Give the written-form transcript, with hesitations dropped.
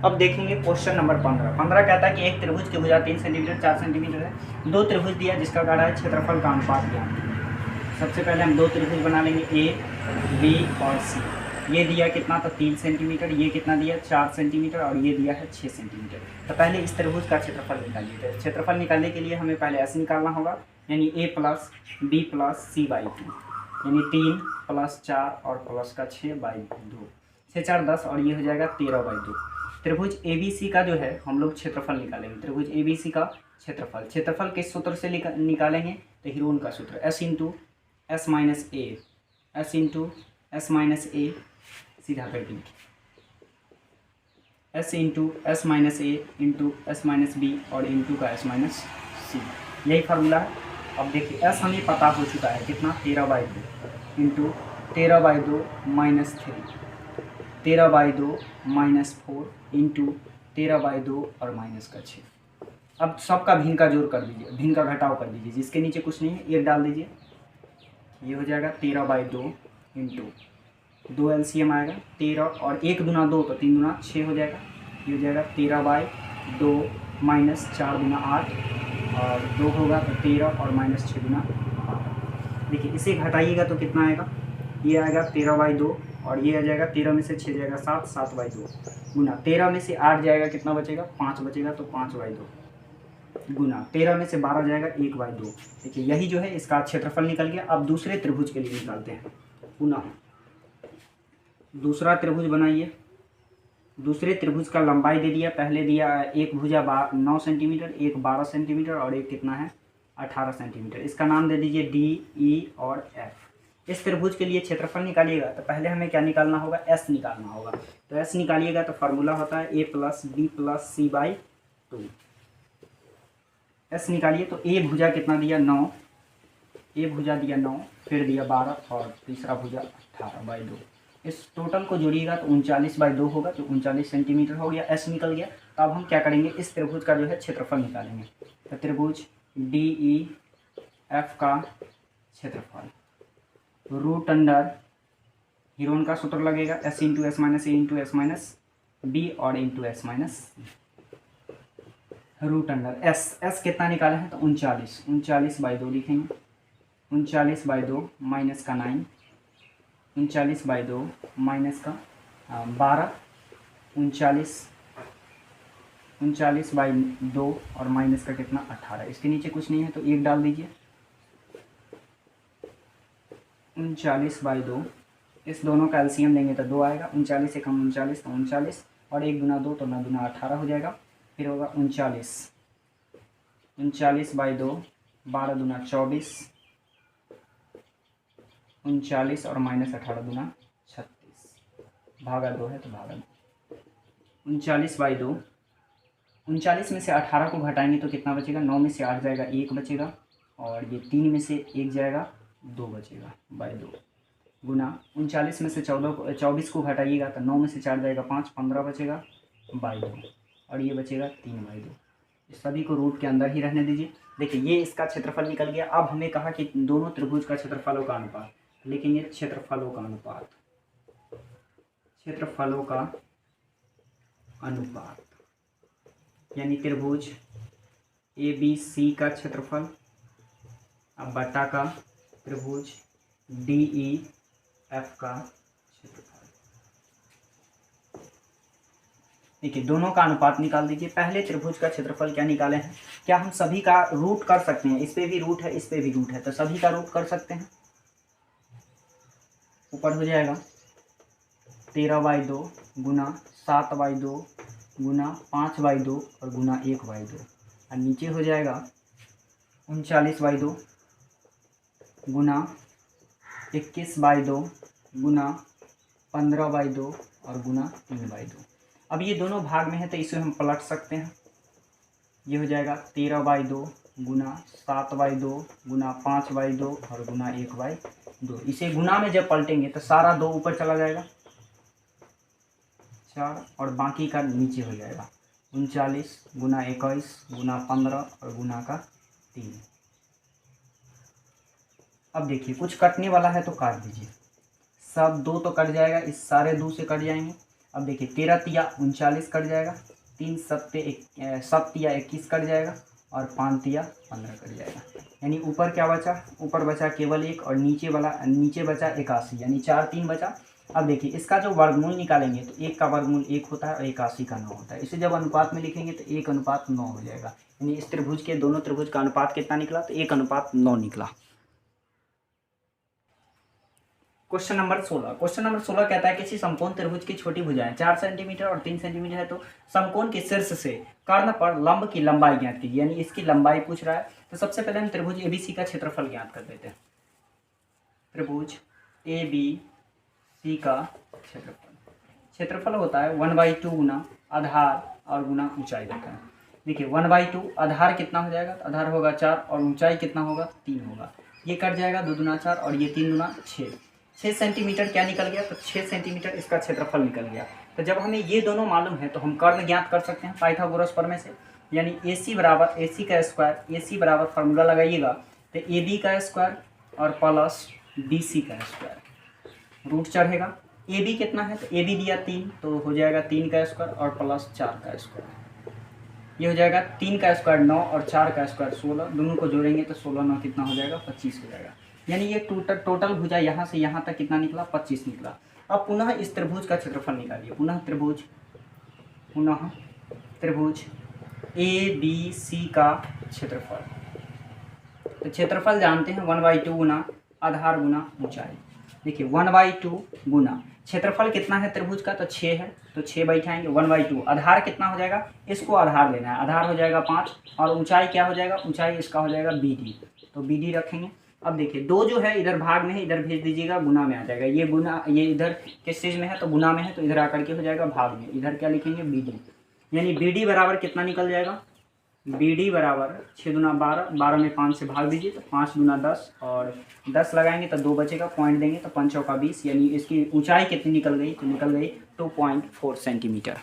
अब देखेंगे question number 15 कहता है कि एक त्रिभुज की भुजा 3 सेंटीमीटर 4 सेंटीमीटर है। दो त्रिभुज दिया जिसका गाढ़ा है क्षेत्रफल का अनुपात ज्ञात कीजिए। सबसे पहले हम दो त्रिभुज बना लेंगे, ए बी और सी। ये दिया कितना, तो 3 सेंटीमीटर, ये कितना दिया 4 सेंटीमीटर और ये दिया है 6 सेंटीमीटर। तो पहले इस त्रिभुज का क्षेत्रफल निकालिए। तो क्षेत्रफल निकालने के लिए हमें पहले एस निकालना होगा, यानी A plus B plus C by 2, यानी 3 प्लस 4 और प्लस का 6 बाई 2, 6 4 10 और ये हो जाएगा 13 बाई 2। त्रिभुज ए बी सी का जो है हम लोग क्षेत्रफल निकालेंगे। त्रिभुज ए बी सी का क्षेत्रफल किस सूत्र से निकालेंगे, तो हीरोन का सूत्र, एस इंटू एस माइनस ए, एस इंटू एस माइनस ए, सीधा कर देंगे, S into S minus A into S minus B और इंटू का एस माइनस सी, यही फार्मूला है। अब देखिए एस हमें पता हो चुका है कितना, 13 by 2 into 13 by 2 minus 3, 13 by 2 minus 4 into 13 by 2 और माइनस का 6। अब सबका भिन्न का जोड़ कर दीजिए, भिन्न का घटाव कर दीजिए, जिसके नीचे कुछ नहीं है एक डाल दीजिए, ये हो जाएगा 13 बाई 2 इंटू 2 एलसीएम आएगा 13 और 1 दूना 2 तो 3 दूना 6 हो जाएगा, ये हो जाएगा 13 बाई 2 माइनस 4 दूना 8 और 2 होगा तो 13 और माइनस 6 दूना 8। देखिए इसे घटाइएगा तो कितना आएगा, ये आएगा 13 बाई 2 और ये आ जाएगा 13 में से 6 जाएगा 7, 7 बाई 2 गुना 13 में से 8 जाएगा कितना बचेगा, 5 बचेगा तो 5 बाई 2 गुना 13 में से 12 जाएगा 1 बाई 2। देखिए यही जो है इसका क्षेत्रफल निकल गया। अब दूसरे त्रिभुज के लिए निकालते हैं, पुनः दूसरा त्रिभुज बनाइए। दूसरे त्रिभुज का लंबाई दे दिया, पहले दिया एक भुजा 9 सेंटीमीटर, एक 12 सेंटीमीटर और एक कितना है 18 सेंटीमीटर। इसका नाम दे दीजिए डी ई और एफ। इस त्रिभुज के लिए क्षेत्रफल निकालिएगा तो पहले हमें क्या निकालना होगा, एस निकालना होगा। तो एस निकालिएगा तो फार्मूला होता है A plus B plus C by 2। S निकालिए तो ए भुजा कितना दिया 9, ए भुजा दिया 9, फिर दिया 12 और तीसरा भुजा 18 बाई 2। इस टोटल को जोड़िएगा तो 39 बाई 2 होगा, तो 39 सेंटीमीटर हो गया, एस निकल गया। तो अब हम क्या करेंगे, इस त्रिभुज का जो है क्षेत्रफल निकालेंगे। तो त्रिभुज डी ई एफ का क्षेत्रफल रूट अंडर हीरोन का सूत्र लगेगा, S into S minus A into S minus B और into S minus root under S कितना निकाले हैं, तो 39 बाई 2 लिखेंगे, 39 बाई 2 माइनस का 9, 39 बाई 2 माइनस का 12, 39 बाई 2 और माइनस का कितना 18। इसके नीचे कुछ नहीं है तो 1 डाल दीजिए, 39 बाई 2, इस दोनों का एलसीएम लेंगे तो 2 आएगा, 39 से कम 39 तो 39 और 1 गुना 2 तो 9 गुना 18 हो जाएगा। फिर होगा 39 बाई 2, 12 दुना 24, 39 और माइनस 18 दुना 36, भागा 2 है तो भागा 2। 39 बाई 2, 39 में से 18 को घटाएंगे तो कितना बचेगा, 9 में से 8 जाएगा 1 बचेगा और ये 3 में से 1 जाएगा 2 बचेगा बाई 2 गुना 39 में से 24 को घटाइएगा तो 9 में से 4 जाएगा 5, 15 बचेगा बाई 2 और ये बचेगा 3 बाई 2। इस सभी को रूट के अंदर ही रहने दीजिए। देखिए ये इसका क्षेत्रफल निकल गया। अब हमें कहा कि दोनों त्रिभुज का क्षेत्रफलों का अनुपात लिखेंगे, क्षेत्रफलों का अनुपात, क्षेत्रफलों का अनुपात यानी त्रिभुज ए बी सी का क्षेत्रफल अब बटा का त्रिभुज डी ई एफ का क्षेत्रफल। देखिए दोनों का अनुपात निकाल दीजिए। पहले त्रिभुज का क्षेत्रफल क्या निकाले हैं, क्या हम सभी का रूट कर सकते हैं, इस पे भी रूट है इस पे भी रूट है तो सभी का रूट कर सकते हैं। ऊपर हो जाएगा 13 by 2 Guna 7 by 2 Guna 5 by 2 और गुना 1 बाई 2 और नीचे हो जाएगा 39 by 2 Guna 21 by 2 Guna 15 by 2 और गुना 3 बाई 2। अब ये दोनों भाग में है तो इसे हम पलट सकते हैं। ये हो जाएगा 13 by 2 Guna 7 by 2 Guna 5 by 2 और गुना 1 बाई 2। इसे गुना में जब पलटेंगे तो सारा 2 ऊपर चला जाएगा 4 और बाकी का नीचे हो जाएगा 39 गुना 21 गुना 15 और गुना का 3। अब देखिए कुछ कटने वाला है तो काट दीजिए, सब 2 तो कट जाएगा, इस सारे 2 से कट जाएंगे अब देखिए 13 तिया 39 कट जाएगा, 3 7 तिया 21 कट जाएगा और 5 तिया 15 कट जाएगा। यानी ऊपर क्या बचा, ऊपर बचा केवल 1 और नीचे बचा 81, यानी 4 3 बचा। अब देखिए इसका जो वर्गमूल निकालेंगे तो 1 का वर्गमूल 1 होता है और 81 का 9 होता है। इसे जब अनुपात में लिखेंगे तो 1:9 हो जाएगा। यानी इस त्रिभुज के दोनों त्रिभुज का अनुपात कितना निकला, तो 1:9 निकला। क्वेश्चन नंबर 16 कहता है किसी समकोण त्रिभुज की छोटी भुजाएं 4 सेंटीमीटर और 3 सेंटीमीटर है, तो समकोण के शीर्ष से कर्ण पर लंब की लंबाई ज्ञात कीजिए। यानी इसकी लंबाई पूछ रहा है। तो सबसे पहले हम त्रिभुज एबीसी का क्षेत्रफल ज्ञात कर देते हैं। त्रिभुज एबीसी का क्षेत्रफल होता है 1/2 गुना आधार और गुना ऊंचाई होता है। देखिए 1/2 आधार कितना हो जाएगा, तो आधार होगा 4 और ऊंचाई कितना होगा 3 होगा। ये कट जाएगा 2 दूना 4 और ये 3 दूना 6 सेंटीमीटर क्या निकल गया, तो 6 सेंटीमीटर इसका क्षेत्रफल निकल गया। तो जब हमें ये दोनों मालूम है तो हम कर्ण ज्ञात कर सकते हैं पाइथागोरस प्रमेय से। यानी AC का स्क्वायर, AC बराबर फार्मूला लगाइएगा तो AB का स्क्वायर और प्लस BC का स्क्वायर, रूट चढ़ेगा। AB कितना है, तो AB दिया 3, तो हो जाएगा 3 का स्क्वायर और प्लस 4 का स्क्वायर। ये हो जाएगा 3 का स्क्वायर 9 और 4 का स्क्वायर 16, दोनों को जोड़ेंगे तो 16 9 कितना हो जाएगा 25 हो जाएगा। यानी ये टोटल भुजा यहाँ से यहाँ तक कितना निकला 25 निकला। अब पुनः इस त्रिभुज का क्षेत्रफल निकालिए। पुनः त्रिभुज ABC का क्षेत्रफल। तो क्षेत्रफल जानते हैं 1/2 गुना आधार गुना ऊंचाई। देखिए 1/2 गुना क्षेत्रफल कितना है त्रिभुज का, तो 6 है, तो 6 बैठाएंगे 1/2। आधार कितना हो जाएगा, इसको आधार लेना है, आधार हो जाएगा 5 और ऊंचाई क्या हो जाएगा, ऊंचाई इसका हो जाएगा BD, तो BD रखेंगे। अब देखिए 2 जो है इधर भाग में है, इधर भेज दीजिएगा, गुना में आ जाएगा। ये गुना, ये इधर किस चीज़ में है, तो गुना में है, तो इधर आकर के हो जाएगा भाग में। इधर क्या लिखेंगे BD, यानी BD बराबर कितना निकल जाएगा, BD बराबर 6 दूना 12, 12 में 5 से भाग दीजिए तो 5 दूना 10 और 10 लगाएंगे तो 2 बचेगा, पॉइंट देंगे तो 5 चौका 20। यानी इसकी ऊंचाई कितनी निकल गई, तो निकल गई 2.4 सेंटीमीटर।